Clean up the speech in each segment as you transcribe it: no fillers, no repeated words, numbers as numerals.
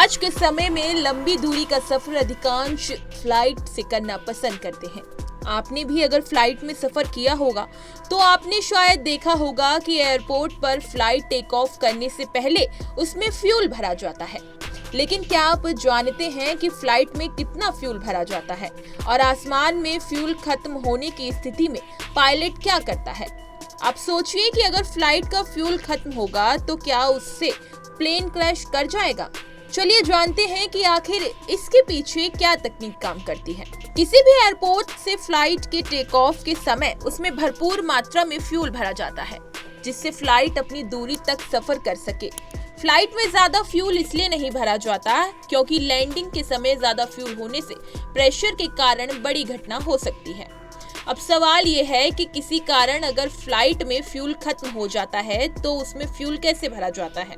आज के समय में लंबी दूरी का सफर अधिकांश फ्लाइट से करना पसंद करते हैं। आपने भी अगर फ्लाइट में सफर किया होगा तो आपने शायद देखा होगा कि एयरपोर्ट पर फ्लाइट टेक ऑफ करने से पहले उसमें फ्यूल भरा जाता है। लेकिन क्या आप जानते हैं कि फ्लाइट में कितना फ्यूल भरा जाता है और आसमान में फ्यूल खत्म होने की स्थिति में पायलट क्या करता है? आप सोचिए कि अगर फ्लाइट का फ्यूल खत्म होगा तो क्या उससे प्लेन क्रैश कर जाएगा। चलिए जानते हैं कि आखिर इसके पीछे क्या तकनीक काम करती है। किसी भी एयरपोर्ट से फ्लाइट के टेक ऑफ के समय उसमें भरपूर मात्रा में फ्यूल भरा जाता है, जिससे फ्लाइट अपनी दूरी तक सफर कर सके। फ्लाइट में ज्यादा फ्यूल इसलिए नहीं भरा जाता क्योंकि लैंडिंग के समय ज्यादा फ्यूल होने से प्रेशर के कारण बड़ी घटना हो सकती है। अब सवाल ये है कि किसी कारण अगर फ्लाइट में फ्यूल खत्म हो जाता है तो उसमें फ्यूल कैसे भरा जाता है।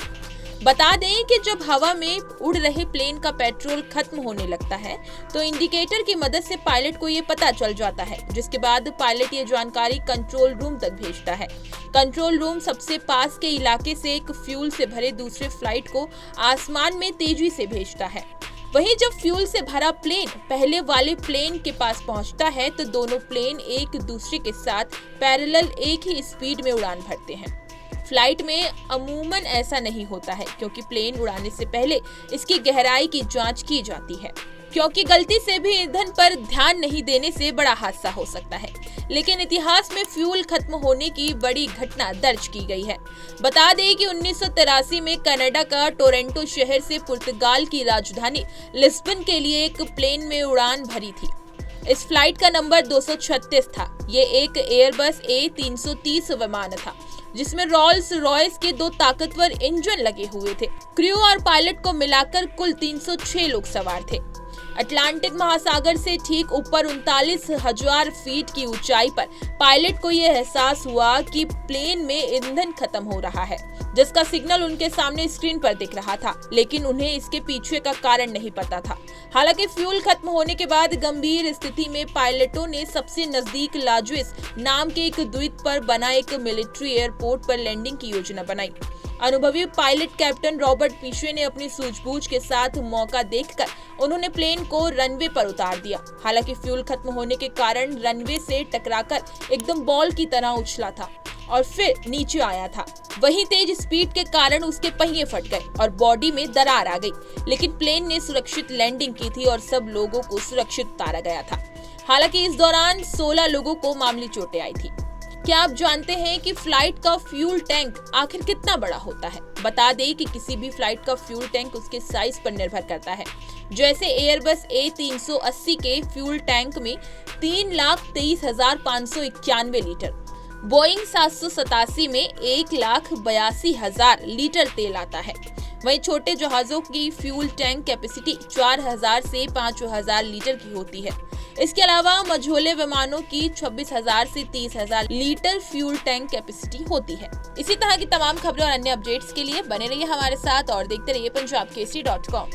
बता दें कि जब हवा में उड़ रहे प्लेन का पेट्रोल खत्म होने लगता है तो इंडिकेटर की मदद से पायलट को ये पता चल जाता है, जिसके बाद पायलट ये जानकारी कंट्रोल रूम तक भेजता है। कंट्रोल रूम सबसे पास के इलाके से एक फ्यूल से भरे दूसरे फ्लाइट को आसमान में तेजी से भेजता है। वहीं जब फ्यूल से भरा प्लेन पहले वाले प्लेन के पास पहुंचता है तो दोनों प्लेन एक दूसरे के साथ पैरेलल एक ही स्पीड में उड़ान भरते हैं। फ्लाइट में अमूमन ऐसा नहीं होता है क्योंकि प्लेन उड़ाने से पहले इसकी गहराई की जांच की जाती है, क्योंकि गलती से भी ईंधन पर ध्यान नहीं देने से बड़ा हादसा हो सकता है। लेकिन इतिहास में फ्यूल खत्म होने की बड़ी घटना दर्ज की गई है। बता दें कि 1983 में कनाडा का टोरंटो शहर से पुर्तगाल की राजधानी लिस्बन के लिए एक प्लेन में उड़ान भरी थी। इस फ्लाइट का नंबर 236 था। ये एक एयरबस A330 विमान था जिसमें रॉल्स रॉयस के 2 ताकतवर इंजन लगे हुए थे। क्रू और पायलट को मिलाकर कुल 306 लोग सवार थे। अटलांटिक महासागर से ठीक ऊपर 39,000 फीट की ऊंचाई पर पायलट को यह एहसास हुआ कि प्लेन में ईंधन खत्म हो रहा है, जिसका सिग्नल उनके सामने स्क्रीन पर दिख रहा था, लेकिन उन्हें इसके पीछे का कारण नहीं पता था। हालांकि फ्यूल खत्म होने के बाद गंभीर स्थिति में पायलटों ने सबसे नजदीक लाजुइस नाम के एक द्वीप पर बना एक मिलिट्री एयरपोर्ट पर लैंडिंग की योजना बनाई। अनुभवी पायलट कैप्टन रॉबर्ट पिशे ने अपनी सूझबूझ के साथ मौका देखकर उन्होंने प्लेन को रनवे पर उतार दिया। हालांकि फ्यूल खत्म होने के कारण रनवे से टकराकर एकदम बॉल की तरह उछला था और फिर नीचे आया था। वहीं तेज स्पीड के कारण उसके पहिए फट गए और बॉडी में दरार आ गई, लेकिन प्लेन ने सुरक्षित लैंडिंग की थी और सब लोगों को सुरक्षित उतारा गया था। हालांकि इस दौरान 16 लोगों को मामूली चोटें आई थी। क्या आप जानते हैं कि फ्लाइट का फ्यूल टैंक आखिर कितना बड़ा होता है? बता दें कि किसी भी फ्लाइट का फ्यूल टैंक उसके साइज पर निर्भर करता है। जैसे एयरबस A380 के फ्यूल टैंक में 3,23,591 लीटर, बोइंग 787 में 1,82,000 लीटर तेल आता है। वहीं छोटे जहाजों की फ्यूल टैंक कैपेसिटी 4,000 से 5,000 लीटर की होती है। इसके अलावा मझोले विमानों की 26,000 से 30,000 लीटर फ्यूल टैंक कैपेसिटी होती है। इसी तरह की तमाम खबरें और अन्य अपडेट्स के लिए बने रहिए हमारे साथ और देखते रहिए punjabkesari.com।